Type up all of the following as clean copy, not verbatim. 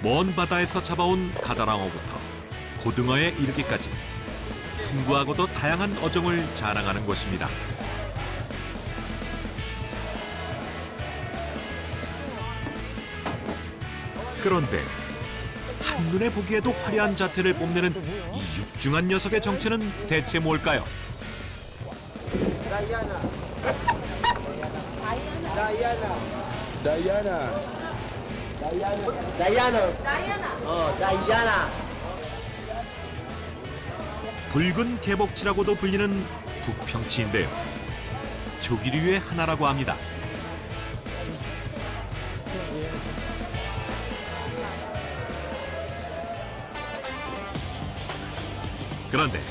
먼 바다에서 잡아온 가다랑어부터 고등어에 이르기까지 풍부하고도 다양한 어종을 자랑하는 곳입니다. 그런데 한눈에 보기에도 화려한 자태를 뽐내는 이 육중한 녀석의 정체는 대체 뭘까요? 다이아나. 붉은 개복치라고도 불리는 국평치인데요. 조기류의 하나라고 합니다. 그런데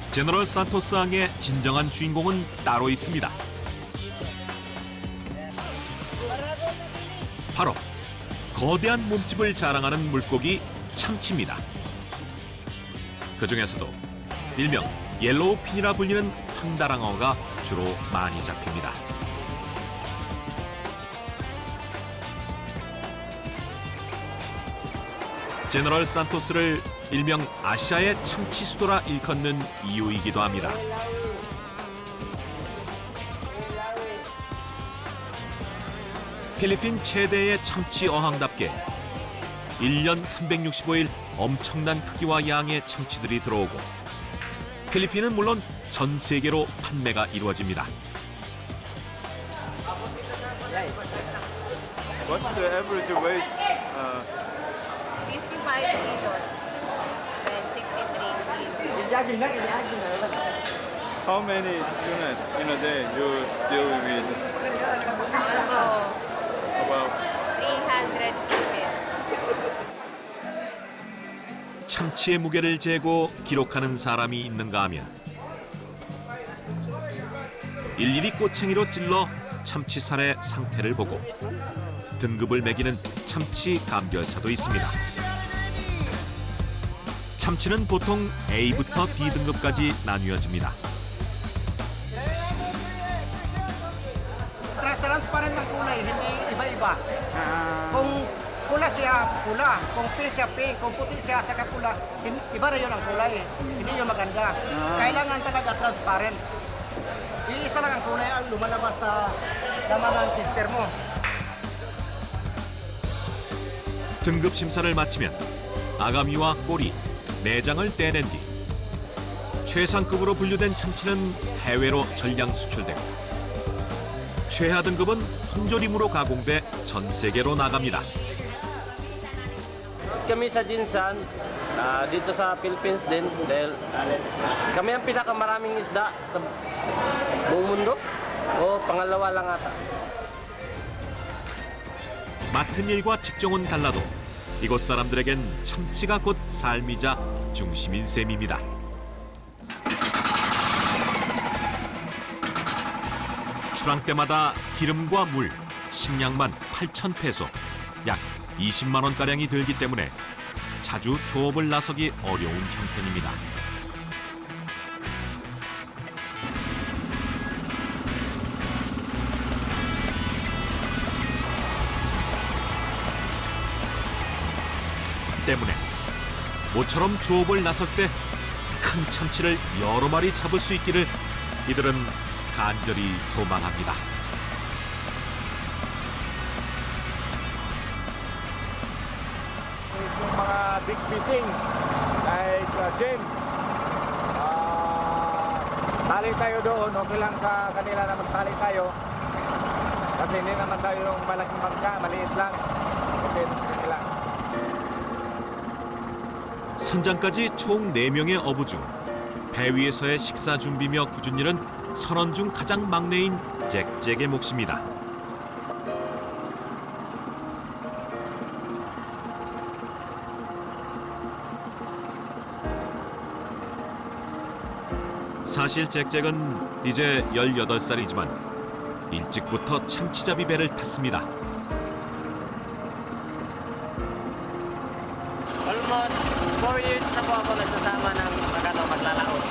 제너럴 산토스 항의 진정한 주인공은 따로 있습니다. 바로 거대한 몸집을 자랑하는 물고기 참치입니다. 그중에서도 일명 옐로우핀이라 불리는 황다랑어가 주로 많이 잡힙니다. 제너럴 산토스를 일명 아시아의 참치 수도라 일컫는 이유이기도 합니다. 필리핀 최대의 참치 어항답게 1년 365일 엄청난 크기와 양의 참치들이 들어오고 필리핀은 물론 전 세계로 판매가 이루어집니다. What's the average weight? 55 kilos and 63 kilos. How many tunas in a day you deal with? About 300 pieces. 참치의 무게를 재고 기록하는 사람이 있는가 하면 일일이 꼬챙이로 찔러 참치살의 상태를 보고 등급을 매기는 참치 감별사도 있습니다. 참치는 보통 A부터 D 등급까지 나뉘어집니다. Transparent ng kulay, hindi iba-iba. Kung pula siya, pula. Kung pink siya, pink. Kung puti siya, saka pula. Iba na yun ang kulay. Hindi yun maganda. Kailangan talaga transparent. Iisa lang ang kulay ang lumalabas sa laman ng tester mo. 등급 심사를 마치면 아가미와 꼬리, 내장을 떼낸 뒤 최상급으로 분류된 참치는 해외로 전량 수출되고 최하 등급은 통조림으로 가공돼 전 세계로 나갑니다. Kami sa Jinsan, dito sa Philippines din, dahil kami ang pinakamaraming isda sa buong mundo. O pangalawa lang ata. 맡은 일과 직종은 달라도 이곳 사람들에겐 참치가 곧 삶이자 중심인 셈입니다. 출항 때마다 기름과 물, 식량만 8,000페소, 약 20만 원가량이 들기 때문에 자주 조업을 나서기 어려운 형편입니다. 때문에 모처럼 조업을 나설 때 큰 참치를 여러 마리 잡을 수 있기를 이들은 간절히 소망합니다. Yung mga big fishing like James, tali tayo doon, okay lang sa kanila na magtali tayo kasi hindi naman tayo yung malaking bangka, maliit lang, okay lang. 선장까지 총 4명의 어부 중 배 위에서의 식사 준비며 굳은 일은 선원 중 가장 막내인 잭잭의 몫입니다. 사실 잭잭은 이제 18살이지만 일찍부터 참치잡이 배를 탔습니다. Almost 4 years na po ako nagsasama ng maglalaot.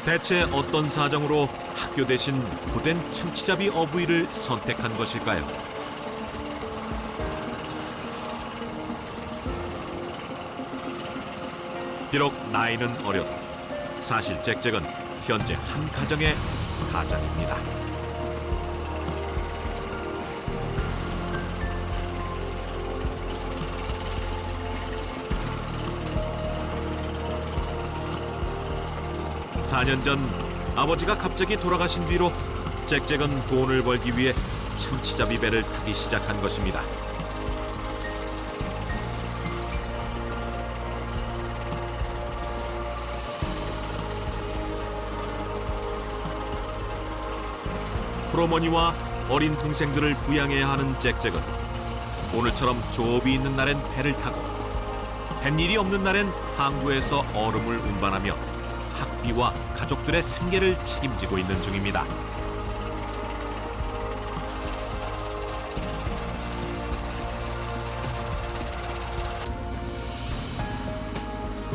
대체 어떤 사정으로 학교 대신 고된 참치잡이 어부일을 선택한 것일까요? 비록 나이는 어려도 사실 잭잭은 현재 한 가정의 가장입니다. (4년) 전 아버지가 갑자기 돌아가신 뒤로 잭잭은 돈을 벌기 위해 참치잡이 배를 타기 시작한 것입니다. 프로머니와 어린 동생들을 부양해야 하는 잭잭은 오늘처럼 조업이 있는 날엔 배를 타고 뱃일이 없는 날엔 항구에서 얼음을 운반하며 학비와 가족들의 생계를 책임지고 있는 중입니다.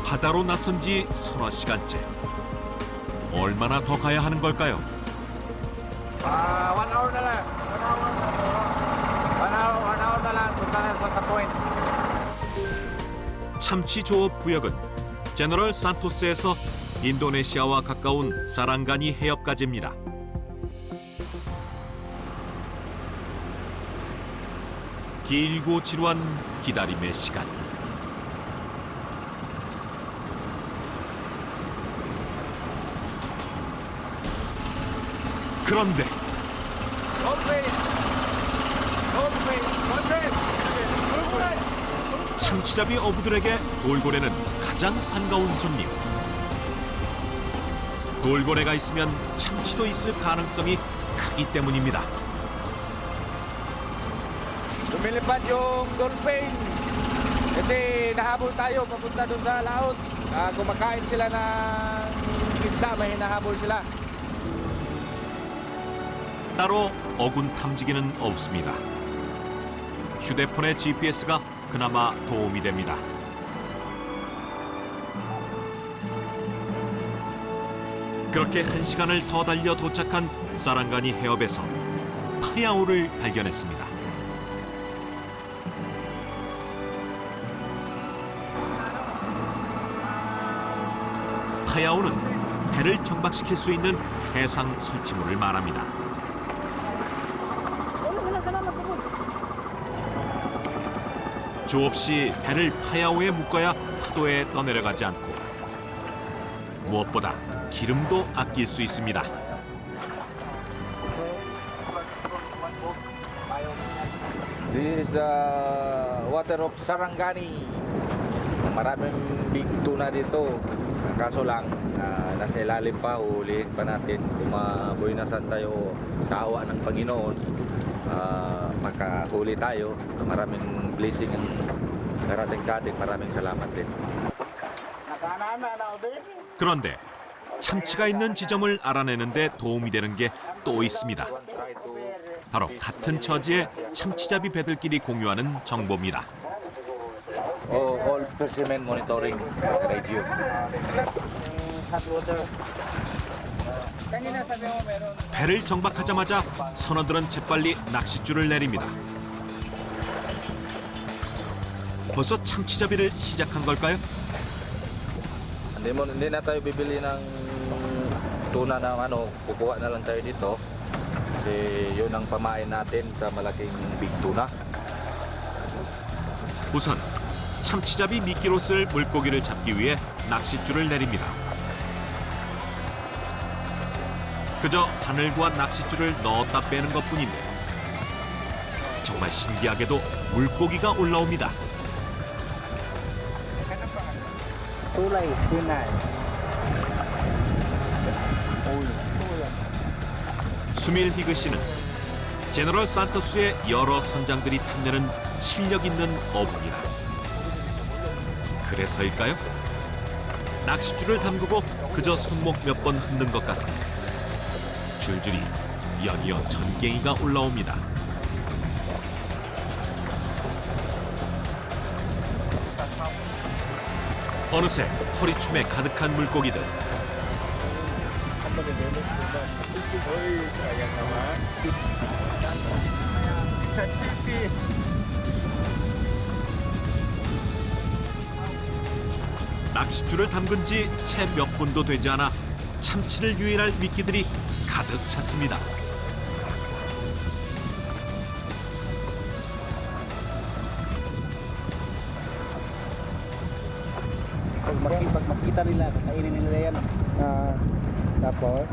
바다로 나선 지 서너 시간째. 얼마나 더 가야 하는 걸까요? 1 hour na lang. 1 hour na lang. Punta na sa point. 참치 조업 구역은 제너럴 산토스에서 인도네시아와 가까운 사랑가니 해협까지입니다. 길고 지루한 기다림의 시간. 그런데 참치잡이 어부들에게 돌고래는 가장 반가운 손님. 돌고래가 있으면 참치도 있을 가능성이 크기 때문입니다. Lumilipad yung dolphin. Kasi nahabol tayo papunta doon sa laut. Kumakain sila ng isda, may hinahabol sila. 따로 어군 탐지기는 없습니다. 휴대폰의 GPS가 그나마 도움이 됩니다. 그렇게 1시간을 더 달려 도착한 사랑가니 해협에서 파야오를 발견했습니다. 파야오는 배를 정박시킬 수 있는 해상 설치물을 말합니다. 조업 시 배를 파야오에 묶어야 파도에 떠내려가지 않고 무엇보다 기름도 아낄 수 있습니다. This is the water of Sarangani. Maraming big tuna dito. Kaso lang, nasa ilalim pa, hulihin pa natin. Kung mabuhay na saan tayo sa awa ng Panginoon, makahuli tayo. Maraming blessing ang darating sa atin. Maraming salamat din. 그런데 참치가 있는 지점을 알아내는데 도움이 되는 게 또 있습니다. 바로 같은 처지의 참치잡이 배들끼리 공유하는 정보입니다. All fishermen monitoring radio. 배를 정박하자마자 선원들은 재빨리 낚싯줄을 내립니다. 벌써 참치잡이를 시작한 걸까요? Hindi na tayo bibili ng tuna ng kukuha na lang tayo dito. Kasi yun ang pamain natin sa malaking big tuna. 우선 참치잡이 미끼로 쓸 물고기를 잡기 위해 낚싯줄을 내립니다. 그저 바늘과 낚싯줄을 넣었다 빼는 것뿐인데 정말 신기하게도 물고기가 올라옵니다. 수밀 히그 씨는 제너럴 산토스의 여러 선장들이 탐내는 실력 있는 어부입니다. 그래서일까요? 낚싯줄을 담그고 그저 손목 몇 번 흔든 것 같은데 줄줄이 연이어 전갱이가 올라옵니다. 어느새 허리춤에 가득한 물고기들. 낚싯줄을 담근 지 채 몇 분도 되지 않아 참치를 유인할 미끼들이 가득 찼습니다. Pag makita nila, kakainin nila yan. Tapos,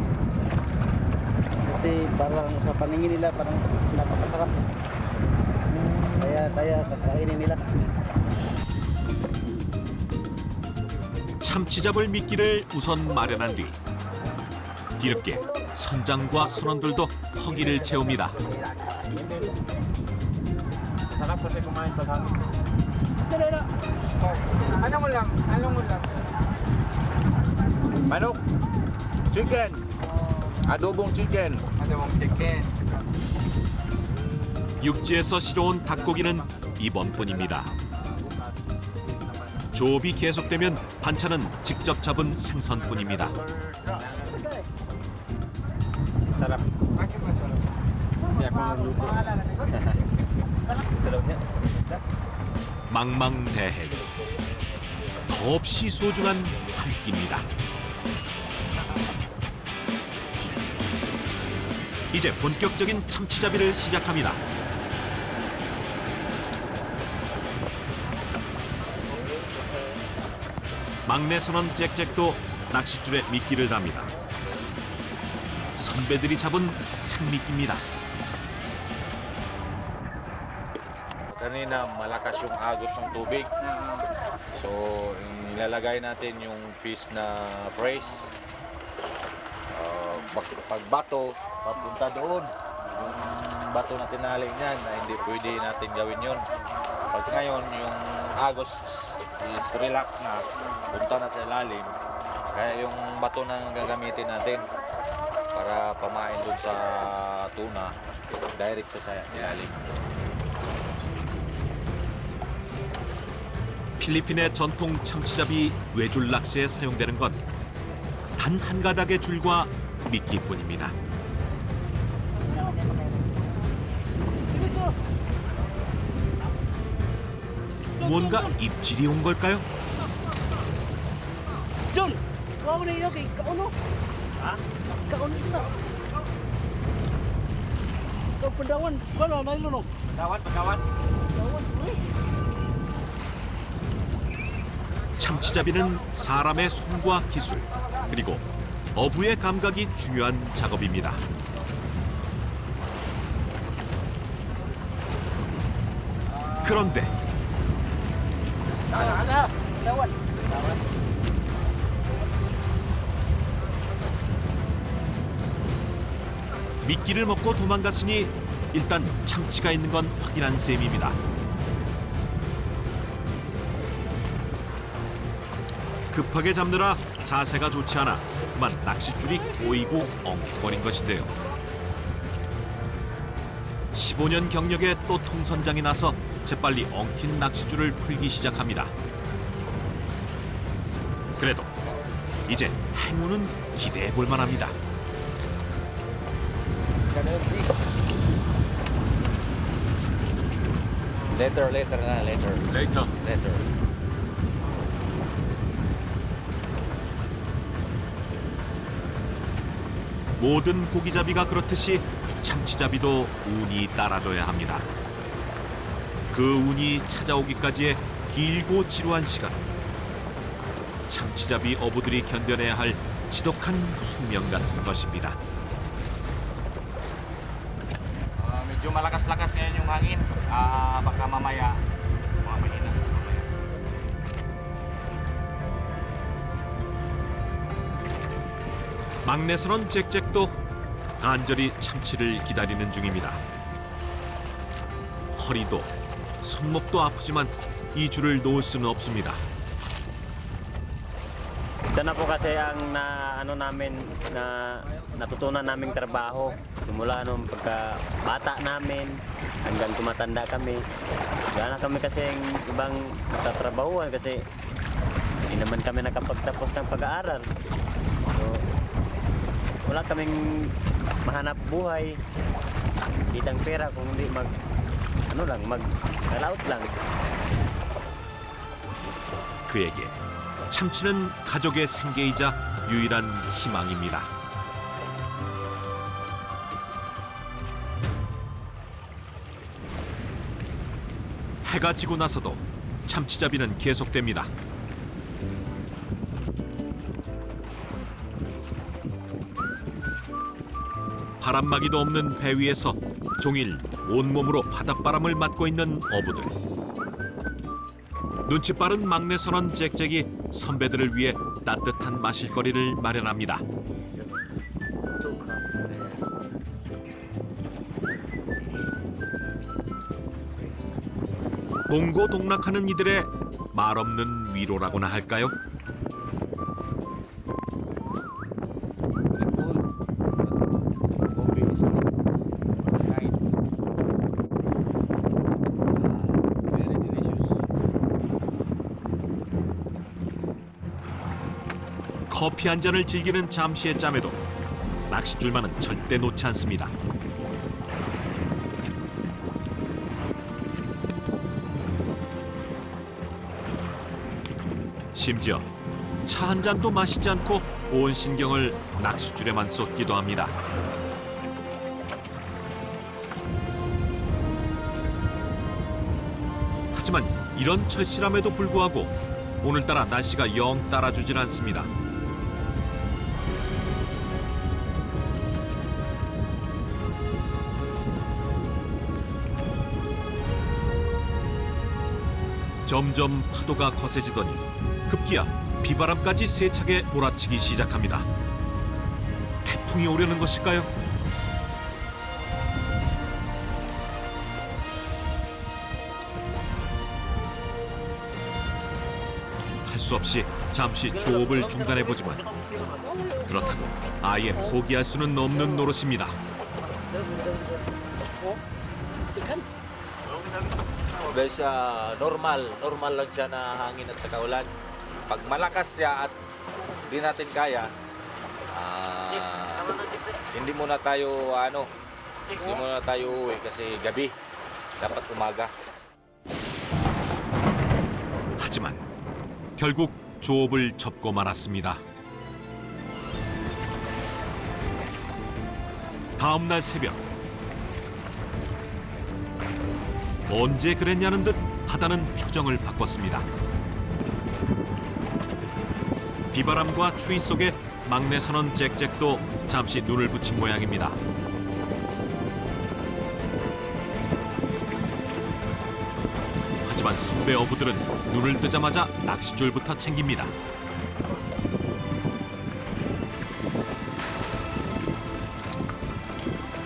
kasi parang sa paningin nila, parang napakasarap. Kaya kakainin nila. 참치 잡을 미끼를 우선 마련한 뒤 뒤늦게 선장과 선원들도 허기를 채웁니다. Sarap kasi kumain pag hangin. Ano mo lang? Manok, chicken, adobong chicken. Adobong chicken. 육지에서 실어온 닭고기는 이번뿐입니다. 조업이 계속되면 반찬은 직접 잡은 생선뿐입니다. Sarap. Kasi ako nagluto. 망망대해 더없이 소중한 한 끼입니다. 이제 본격적인 참치잡이를 시작합니다. 막내 선원 잭잭도 낚싯줄에 미끼를 답니다. 선배들이 잡은 생미끼입니다. Kanina malakas yung agos ng tubig. So ilalagay natin yung fish na brace. Pag bato, papunta doon. Yung bato na tinali niyan, hindi pwede natin gawin yun. Pag ngayon, yung agos is relax na, punta na sa ilalim. Kaya yung bato na gagamitin natin para pamain doon sa tuna, direct sa ilalim. 필리핀의 전통 참치잡이 외줄 낚시에 사용되는 건 단 한 가닥의 줄과 미끼뿐입니다. 뭔가 입질이 온 걸까요? John, kau ni okay, kau no? Kau ni isa. Kau pendawan, kau na nailo no? Pagkawan. 참치잡이는 사람의 손과 기술 그리고 어부의 감각이 중요한 작업입니다. 그런데 미끼를 먹고 도망갔으니 일단 참치가 있는 건 확인한 셈입니다. 급하게 잡느라 자세가 좋지 않아 그만 낚싯줄이 꼬이고 엉켜버린 것인데요. 15년 경력에 또 통선장이 나서 재빨리 엉킨 낚싯줄을 풀기 시작합니다. 그래도 이제 행운은 기대해 볼 만합니다. Later. 모든 고기잡이가 그렇듯이 참치잡이도 운이 따라줘야 합니다. 그 운이 찾아오기까지의 길고 지루한 시간. 참치잡이 어부들이 견뎌내야 할 지독한 숙명 같은 것입니다. Medyo malakas-lakas ngayon yung hangin. Baka mamaya mahina. 막내 선원 잭잭도 간절히 참치를 기다리는 중입니다. 허리도 손목도 아프지만 이 줄을 놓을 수는 없습니다. Ito na po kasi ang natutunan naming trabaho. Simula nung pagka-bata namin hanggang tumatanda kami. Wala na kami kasi ibang natatrabahuan kasi hindi naman kami nakapagtapos ng pag-aaral. So, wala kaming mahanap buhay, kitang pera kung hindi mag-out lang. 그에게 참치는 가족의 생계이자 유일한 희망입니다. 해가 지고 나서도 참치잡이는 계속됩니다. 바람막이도 없는 배 위에서 종일 온몸으로 바닷바람을 맞고 있는 어부들. 눈치 빠른 막내 선원 잭잭이 선배들을 위해 따뜻한 마실거리를 마련합니다. 동고동락하는 이들의 말없는 위로라고나 할까요? 커피 한 잔을 즐기는 잠시의 짬에도 낚싯줄만은 절대 놓지 않습니다. 심지어 차 한 잔도 마시지 않고 온 신경을 낚싯줄에만 쏟기도 합니다. 하지만 이런 철실함에도 불구하고 오늘따라 날씨가 영 따라주질 않습니다. 점점 파도가 거세지더니 급기야 비바람까지 세차게 몰아치기 시작합니다. 태풍이 오려는 것일까요? 할 수 없이 잠시 조업을 중단해보지만 그렇다고 아예 포기할 수는 없는 노릇입니다. Guys, normal lang siya na hangin at saka ulan. Pag malakas siya at di natin kaya, hindi muna tayo uuwi kasi gabi, dapat umaga. 하지만 결국 조업을 접고 말았습니다. 다음 날 새벽 언제 그랬냐는 듯 바다는 표정을 바꿨습니다. 비바람과 추위 속에 막내 선원 잭잭도 잠시 눈을 붙인 모양입니다. 하지만 선배 어부들은 눈을 뜨자마자 낚싯줄부터 챙깁니다.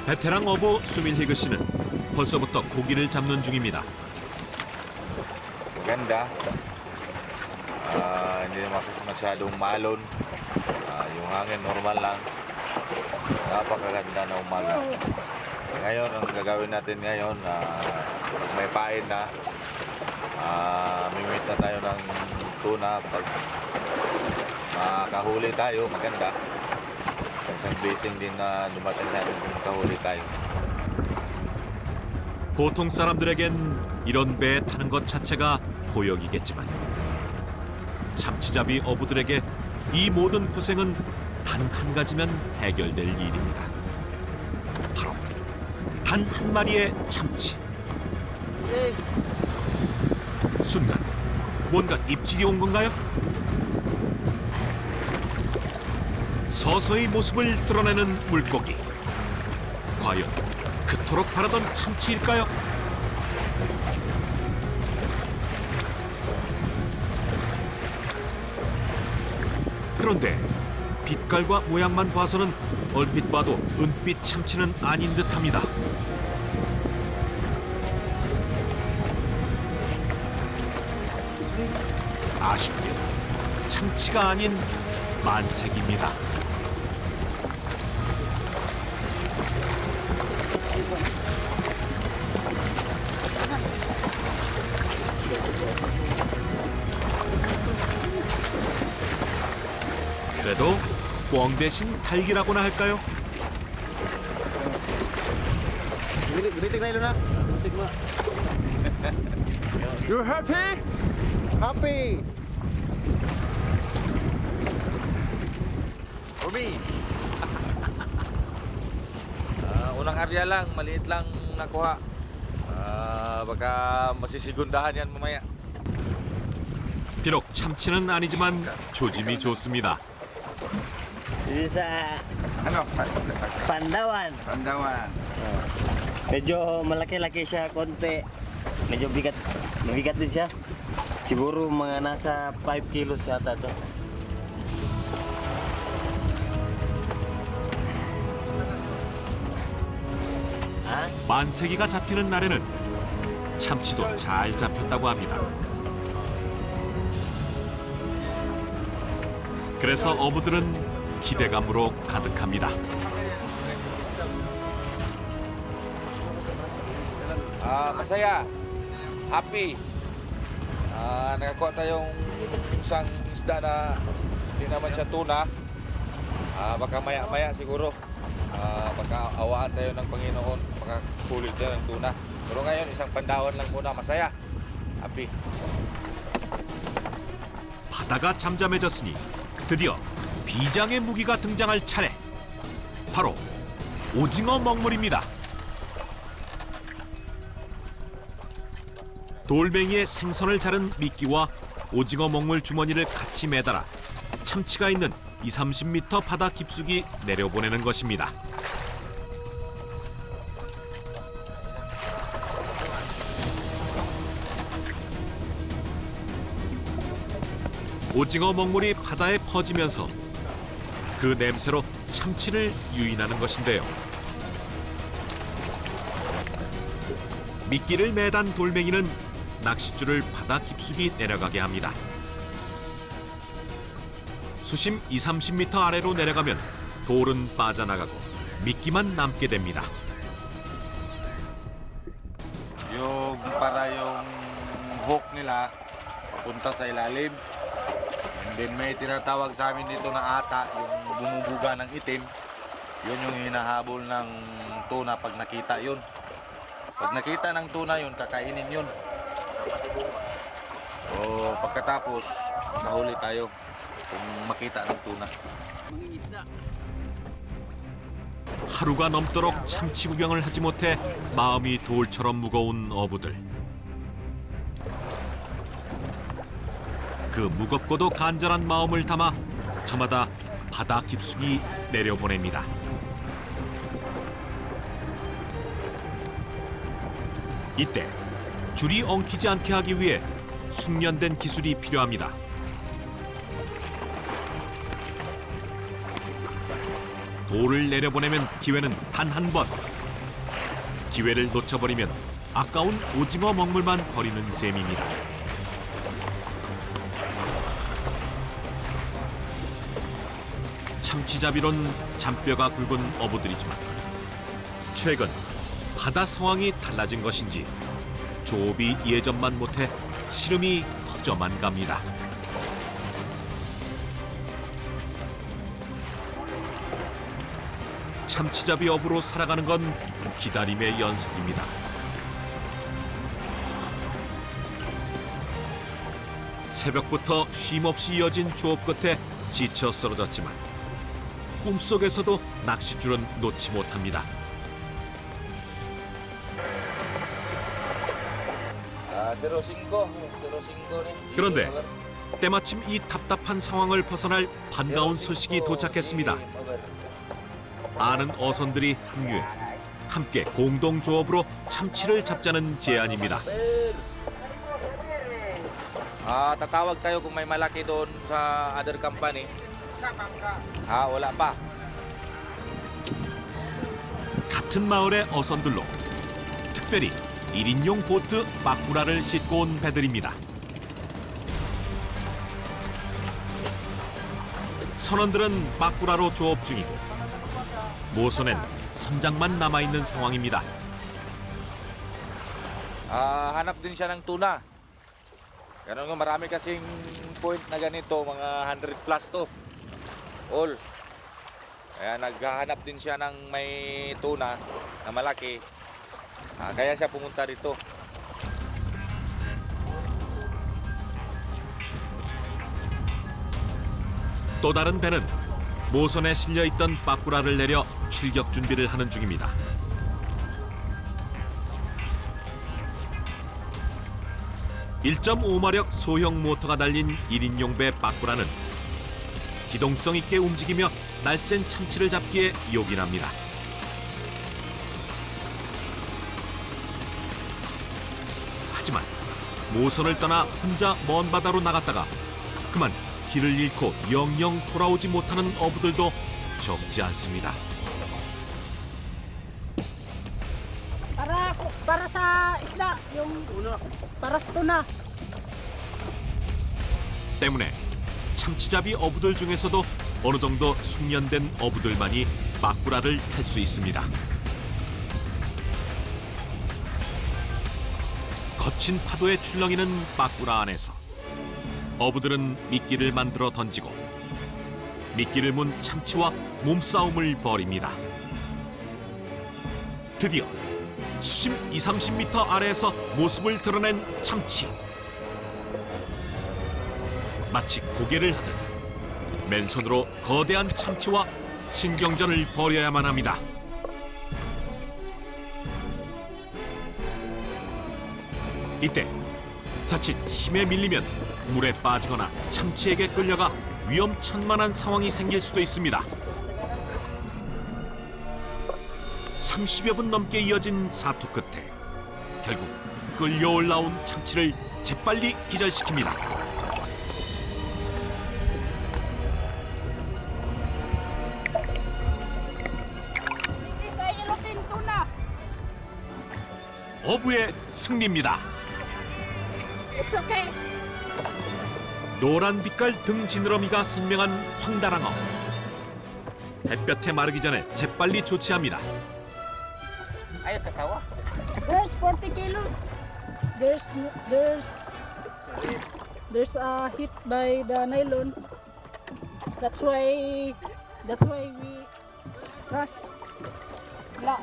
베테랑 어부 수밀히그 씨는 벌써부터 고기를 잡는 중입니다. Maganda. Hindi naman masyadong malon. Yung hangin normal lang. Napakaganda na umaga. Ngayon, ang gagawin natin ngayon, pag may pain na, mimit na tayo ng tuna. Pag makahuli tayo, maganda. Isang blessing din na dumating natin kung makahuli tayo. 보통 사람들에겐 이런 배에 타는 것 자체가 고역이겠지만 참치잡이 어부들에게 이 모든 고생은 단 한 가지면 해결될 일입니다. 바로 단 한 마리의 참치. 순간 뭔가 입질이 온 건가요? 서서히 모습을 드러내는 물고기. 과연 그토록 바라던 참치일까요? 그런데 빛깔과 모양만 봐서는 얼핏 봐도 은빛 참치는 아닌 듯합니다. 아쉽게도 참치가 아닌 만색입니다. 그래도 꽝 대신 달기라고나 할까요? You happy? Happy. Sarangani. Unang area lang, maliit lang nakuha. Baka masisigundahan yan mamaya. 비록 참치는 아니지만 조짐이 좋습니다. Dito sa Ano? Pandawan. Pandawan. Medyo malaki-laki siya konti. Medyo bigat. Mabigat din siya. Siguro mga nasa 5 kilos yata to. 만세기가 잡히는 날에는 참치도 잘 잡혔다고 합니다. 그래서 어부들은 기대감으로 가득합니다. Masaya. Happy. Nakakuha tayong isang isda na hindi naman siya tuna. Baka maya-maya siguro. Baka awaan tayo ng Panginoon. Baka kulit tayo ng tuna. Pero ngayon, isang pandawan lang muna. Masaya. Happy. 바다가 잠잠해졌으니 드디어 비장의 무기가 등장할 차례. 바로 오징어 먹물입니다. 돌멩이에 생선을 자른 미끼와 오징어 먹물 주머니를 같이 매달아 참치가 있는 20-30m 바다 깊숙이 내려보내는 것입니다. 오징어 먹물이 바다에 퍼지면서 그 냄새로 참치를 유인하는 것인데요. 미끼를 매단 돌멩이는 낚싯줄을 바다 깊숙이 내려가게 합니다. 수심 20-30m 아래로 내려가면 돌은 빠져나가고 미끼만 남게 됩니다. Yung para yung hook nila papunta sa ilalim. And then may tinatawag sa amin dito na ata, yung bumubuga ng itim. Yun yung hinahabol ng tuna pag nakita yun. Pag nakita ng tuna yun, kakainin yun. O pagkatapos, nahuli tayo kung makita ng tuna. 하루가 넘도록 참치 구경을 하지 못해 마음이 돌처럼 무거운 어부들. 그 무겁고도 간절한 마음을 담아 저마다 바다 깊숙이 내려보냅니다. 이때 줄이 엉키지 않게 하기 위해 숙련된 기술이 필요합니다. 돌을 내려보내면 기회는 단 한 번. 기회를 놓쳐버리면 아까운 오징어 먹물만 버리는 셈입니다. 참치잡이론 잔뼈가 굵은 어부들이지만 최근 바다 상황이 달라진 것인지 조업이 예전만 못해 시름이 커져만 갑니다. 참치잡이 어부로 살아가는 건 기다림의 연속입니다. 새벽부터 쉼없이 이어진 조업 끝에 지쳐 쓰러졌지만 꿈속에서도 낚싯줄은 놓지 못합니다. 그런데 때마침 이 답답한 상황을 벗어날 반가운 소식이 도착했습니다. 아는 어선들이 합류해 함께 공동 조업으로 참치를 잡자는 제안입니다. Tatawag tayo kung may malaki doon sa other company. Wala pa. 같은 마을의 어선들로 특별히 1인용 보트 빠꾸라를 싣고 온 배들입니다. 선원들은 빠꾸라로 조업 중이고 모선엔 선장만 남아있는 상황입니다. Hanap din siya ng tuna. Ganun nga, marami kasing point na ganito, mga 100 plus to. All. Kaya naghahanap din siya ng may tuna na malaki. Kaya siya pumunta rito. 또 다른 배는 모선에 실려 있던 빠꾸라를 내려 출격 준비를 하는 중입니다. (1.5마력) 소형 모터가 달린 1인용 배 빠꾸라는 기동성 있게 움직이며 날쌘 참치를 잡기에 요긴합니다. 하지만 모선을 떠나 혼자 먼 바다로 나갔다가 그만 길을 잃고 영영 돌아오지 못하는 어부들도 적지 않습니다. Para sa isda, yung para sa tuna. 때문에 참치잡이 어부들 중에서도 어느 정도 숙련된 어부들만이 빠꾸라를 탈 수 있습니다. 거친 파도에 출렁이는 빠꾸라 안에서 어부들은 미끼를 만들어 던지고 미끼를 문 참치와 몸싸움을 벌입니다. 드디어 수심 20-30m 아래에서 모습을 드러낸 참치. 마치 고개를 하듯 맨손으로 거대한 참치와 신경전을 벌여야만 합니다. 이때 자칫 힘에 밀리면 물에 빠지거나 참치에게 끌려가 위험천만한 상황이 생길 수도 있습니다. 30여 분 넘게 이어진 사투 끝에 결국 끌려 올라온 참치를 재빨리 기절시킵니다. This is a yellowfin tuna. 어부의 승리입니다. It's okay. 노란 빛깔 등 지느러미가 선명한 황다랑어. 햇볕에 마르기 전에 재빨리 조치합니다. There's 40 kilos. There's a hit by the nylon. That's why we crash. Wala.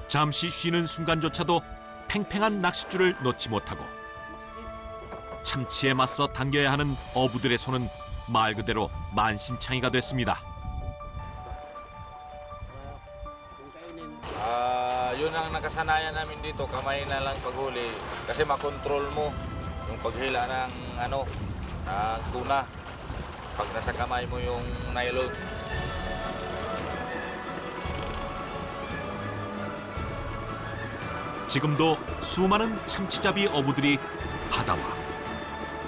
잠시 쉬는 순간조차도 팽팽한 낚싯줄을 놓지 못하고 참치에 맞서 당겨야 하는 어부들의 손은 말 그대로 만신창이가 됐습니다. Yun ang nakasanayan namin dito, kamay na lang paghuli kasi makontrol mo yung paghila ng ng tuna pag nasa kamay mo yung nylon. 지금도 수많은 참치잡이 어부들이 바다와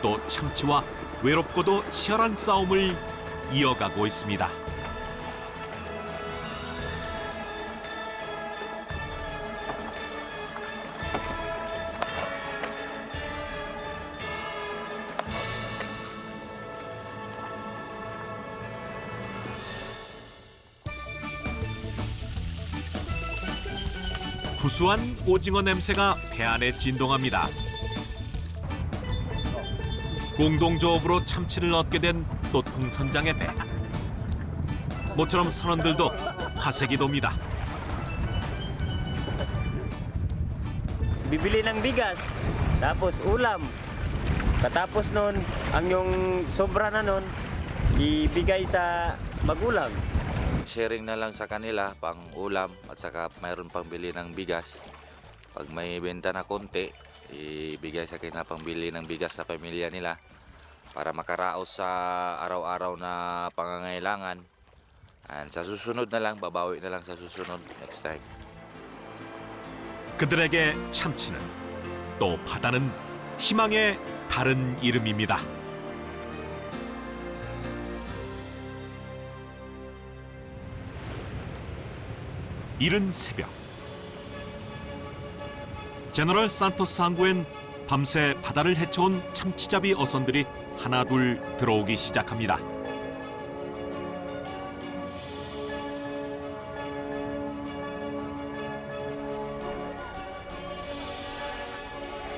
또 참치와 외롭고도 치열한 싸움을 이어가고 있습니다. 구수한 오징어 냄새가 배 안에 진동합니다. 공동조업으로 참치를 얻게 된 또통선장의 배. 모처럼 선원들도 화색이 돕니다. Bibili ng bigas, tapos ulam. Katapos nun, ang yung sobra na nun, ibigay sa magulang. Sharing na lang sa kanila pang ulam at saka mayroon pang bili ng bigas. Pag may benta na konti, ibigay sa kanya pang bili ng bigas sa pamilya nila para makaraos sa araw-araw na pangangailangan. And sa susunod na lang, babawi na lang sa susunod next time. 그들에게 참치는 또 바다는 희망의 다른 이름입니다. 이른 새벽 제너럴 산토스 항구엔 밤새 바다를 헤쳐온 참치잡이 어선들이 하나둘 들어오기 시작합니다.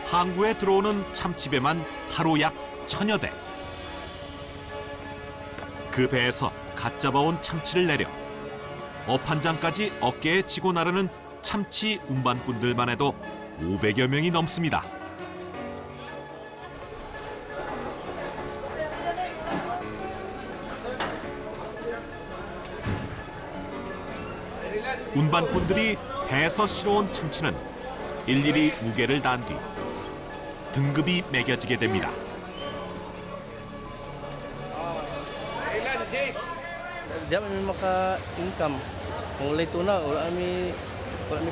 항구에 들어오는 참치배만 하루 약 1000여 대. 그 배에서 갓 잡아온 참치를 내려 업 한 장까지 어깨에 지고 나르는 참치 운반꾼들만 해도 500여 명이 넘습니다. 운반꾼들이 배에서 실어온 참치는 일일이 무게를 단 뒤 등급이 매겨지게 됩니다. Diyan kami maka-income. Kung walay tuna, wala kami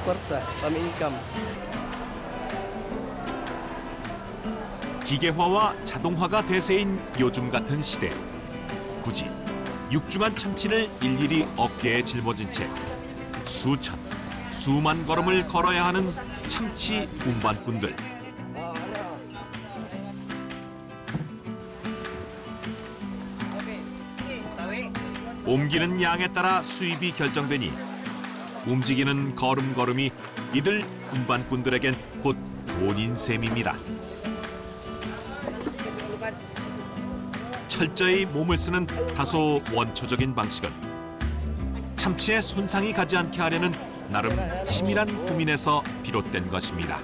kwarta, kami income. 기계화와 자동화가 대세인 요즘 같은 시대, 굳이 육중한 참치를 일일이 어깨에 짊어진 채 수천, 수만 걸음을 걸어야 하는 참치 운반꾼들. 옮기는 양에 따라 수입이 결정되니 움직이는 걸음걸음이 이들 운반꾼들에겐 곧 돈인 셈입니다. 철저히 몸을 쓰는 다소 원초적인 방식은 참치에 손상이 가지 않게 하려는 나름 치밀한 고민에서 비롯된 것입니다.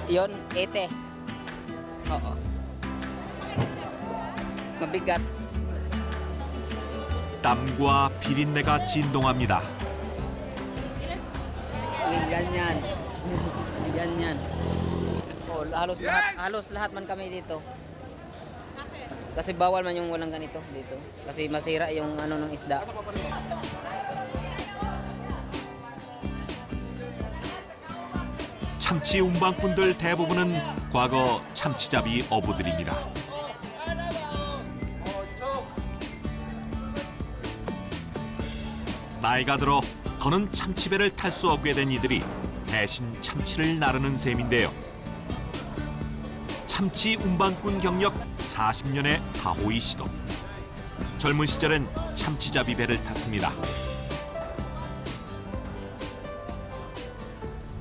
Yon, ete. Oo. Mabigat. 땀과 비린내가 진동합니다. Ganyan. Ganyan. Oh, halos lahat man kami dito. Kasi bawal man yung walang ganito dito. Kasi masira yung ano ng isda. 참치 운반꾼들 대부분은 과거 참치잡이 어부들입니다. 나이가 들어 더는 참치배를 탈 수 없게 된 이들이 대신 참치를 나르는 셈인데요. 참치 운반꾼 경력 40년의 하호이 씨도 젊은 시절엔 참치잡이 배를 탔습니다.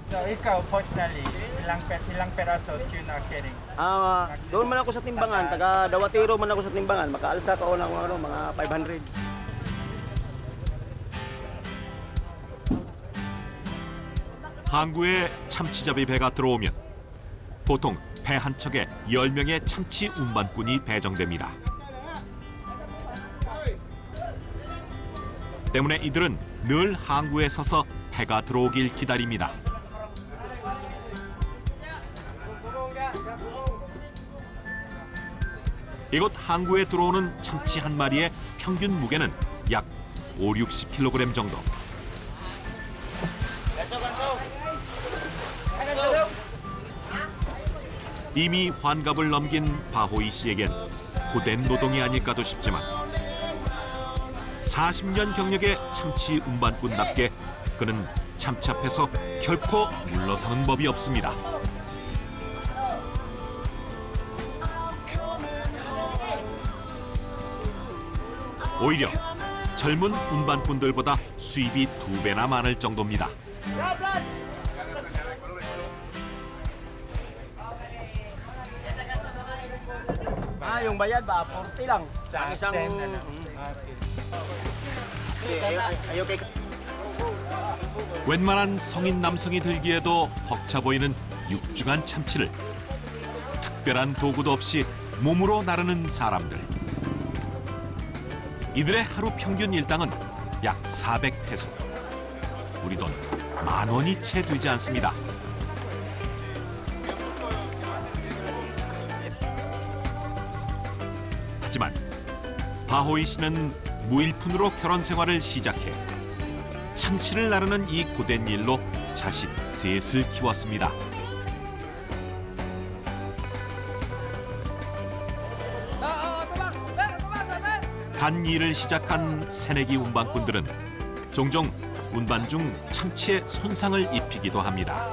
So ikaw personally, ilang peraso tuna carrying? Doon man ako sa timbangan, taga Dawatero man ako sa timbangan, makaalsa ka o ng mga 500. 항구에 참치잡이 배가 들어오면 보통 배 한 척에 10명의 참치 운반꾼이 배정됩니다. 때문에 이들은 늘 항구에 서서 배가 들어오길 기다립니다. 이곳 항구에 들어오는 참치 한 마리의 평균 무게는 약 50-60kg 정도. 이미 환갑을 넘긴 바호이 씨에겐 고된 노동이 아닐까도 싶지만 40년 경력의 참치 운반꾼답게 그는 참치 앞에서 결코 물러서는 법이 없습니다. 오히려 젊은 운반꾼들보다 수입이 2배나 많을 정도입니다. Yung bayad ba 40 lang. Ang isang 웬만한 성인 남성이 들기에도 벅차 보이는 육중한 참치를 특별한 도구도 없이 몸으로 나르는 사람들. 이들의 하루 평균 일당은 약 400페소. 우리 돈 10,000원이 채 되지 않습니다. 하지만 바호이 씨는 무일푼으로 결혼 생활을 시작해 참치를 나르는 이 고된 일로 자식 셋을 키웠습니다. 단 일을 시작한 새내기 운반꾼들은 종종 운반 중 참치에 손상을 입히기도 합니다.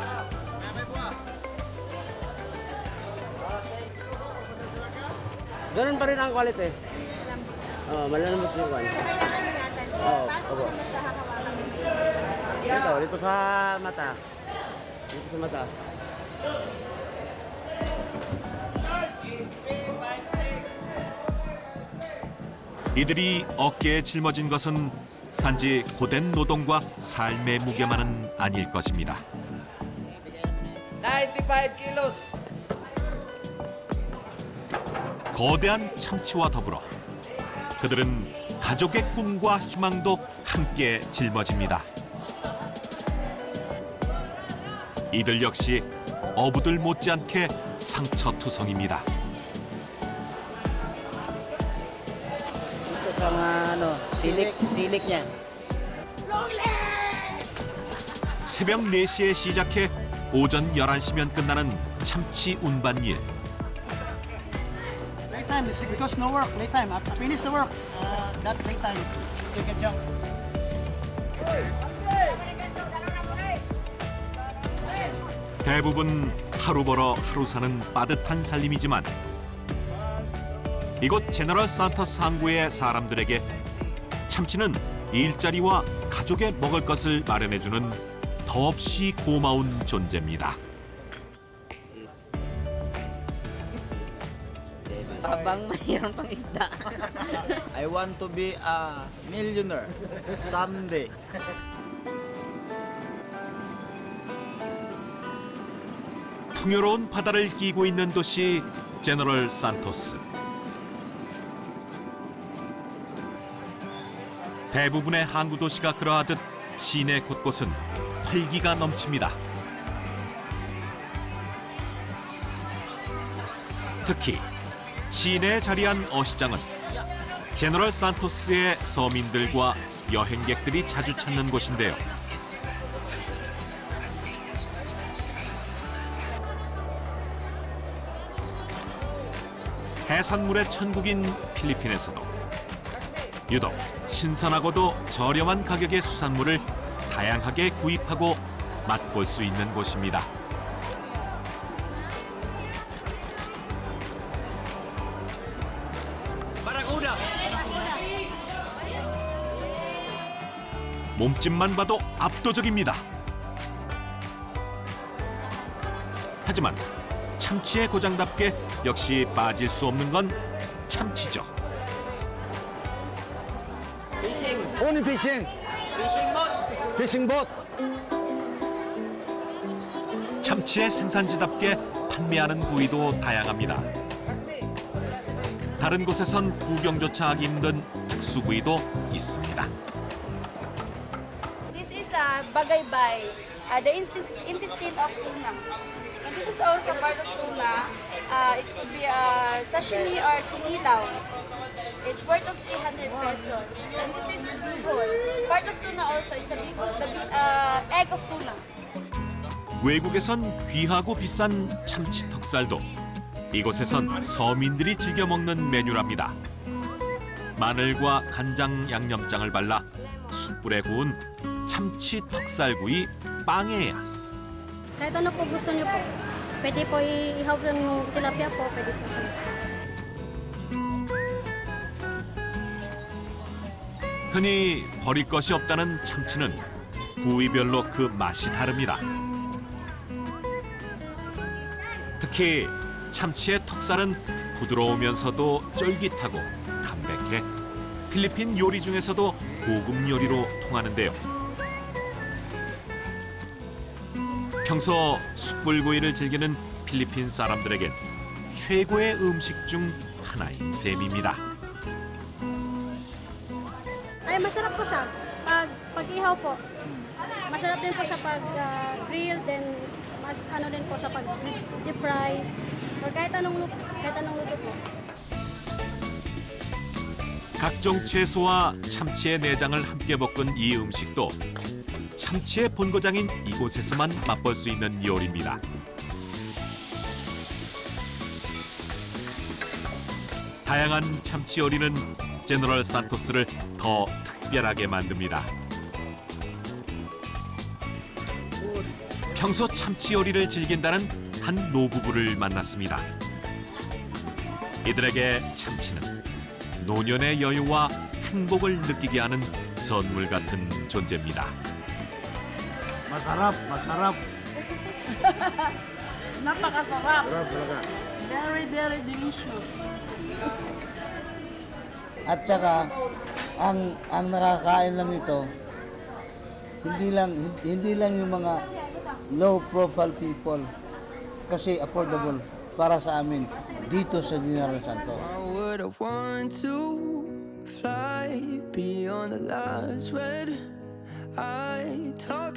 ganun pa rin ang quality. Malalambot yung quality. Opo. Dito sa mata. Dito sa mata. 이들이 어깨에 짊어진 것은 단지 고된 노동과 삶의 무게만은 아닐 것입니다. 95 kilos. 거대한 참치와 더불어 그들은 가족의 꿈과 희망도 함께 짊어집니다. 이들 역시 어부들 못지않게 상처투성입니다. Ito sa mga silik niya. 새벽 4시에 시작해 오전 11시면 끝나는 참치 운반일. Playtime is because no work. Playtime. I finish the work. That playtime. You can jump. 대부분 하루 벌어 하루 사는 빠듯한 살림이지만 이곳 제너럴 산토스 항구의 사람들에게 참치는 일자리와 가족의 먹을 것을 마련해주는 더없이 고마운 존재입니다. Habang mayroon pang isda. I want to be a millionaire someday. 풍요로운 바다를 끼고 있는 도시 제너럴 산토스. 대부분의 항구 도시가 그러하듯 시내 곳곳은 활기가 넘칩니다. 특히 시내에 자리한 어시장은 제너럴 산토스의 서민들과 여행객들이 자주 찾는 곳인데요. 해산물의 천국인 필리핀에서도 유독 신선하고도 저렴한 가격의 수산물을 다양하게 구입하고 맛볼 수 있는 곳입니다. 몸집만 봐도 압도적입니다. 하지만 참치의 고장답게 역시 빠질 수 없는 건 참치죠. Only fishing. Fishing boat. 참치의 생산지답게 판매하는 부위도 다양합니다. 다른 곳에선 구경조차 하기 힘든 특수 부위도 있습니다. This is bagaybay, the intestine of tuna. And this is also part of tuna. It could be sashimi or kinilaw. It's worth of 300 pesos. And this is bihol. Part of tuna also. It's a bihol, the egg of tuna. 외국에선 귀하고 비싼 참치 턱살도 이곳에선 서민들이 즐겨 먹는 메뉴랍니다. 마늘과 간장 양념장을 발라 숯불에 구운 참치 턱살구이 빵에야. Kahit ano po gusto niyo po. Pwede po ihaw yung tilapia po. Pwede po siya. 흔히 버릴 것이 없다는 참치는 부위별로 그 맛이 다릅니다. 특히 참치의 턱살은 부드러우면서도 쫄깃하고 담백해 필리핀 요리 중에서도 고급 요리로 통하는데요. 평소 숯불구이를 즐기는 필리핀 사람들에겐 최고의 음식 중 하나인 셈입니다. Ay, masarap po siya. Pag ihaw po. Masarap din po siya pag grill, then mas ano din po siya pag deep fry. Or kahit anong luto po. 각종 채소와 참치의 내장을 함께 볶은 이 음식도 참치의 본고장인 이곳에서만 맛볼 수 있는 요리입니다. 다양한 참치 요리는 제너럴 산토스를 더 특별하게 만듭니다. 평소 참치 요리를 즐긴다는 한 노부부를 만났습니다. 이들에게 참치는 노년의 여유와 행복을 느끼게 하는 선물 같은 존재입니다. Masarap, masarap. Napakasarap. Sarap talaga. Very, very delicious. At saka ang nakakain lang ito hindi lang yung mga low profile people kasi affordable para sa amin dito sa General Santos. Why would I want to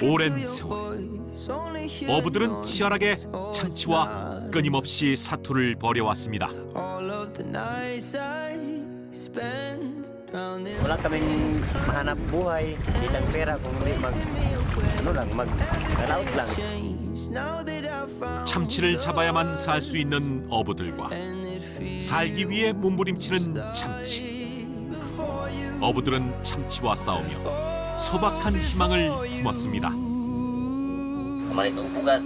오랜 세월 어부들은 치열하게 참치와 끊임없이 사투를 벌여왔습니다. Wala kaming mahanap buhay, hindi lang pera kung hindi maglalaot lang. 참치를 잡아야만 살 수 있는 어부들과 살기 위해 몸부림치는 참치. 어부들은 참치와 싸우며 소박한 희망을 품었습니다. Naman itong pugas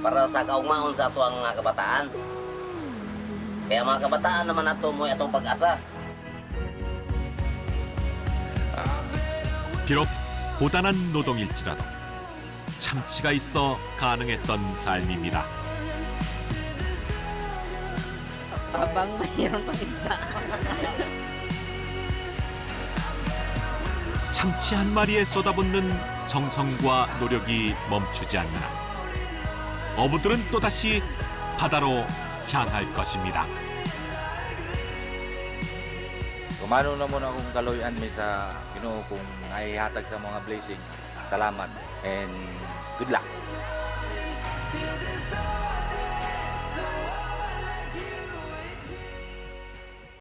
para sa kaugmaon sa ato ang mga kabataan. Kaya mga kabataan naman ato mo itong pag-asa. 비록 고단한 노동일지라도 참치가 있어 가능했던 삶입니다. Habang mayroon pang isda. 참치 한 마리에 쏟아붓는 정성과 노력이 멈추지 않는 한 어부들은 또다시 바다로 향할 것입니다. Kumano naman akong kaloyan mi sa Ginoo kung naihatag sa mga blessing. Salamat and good luck.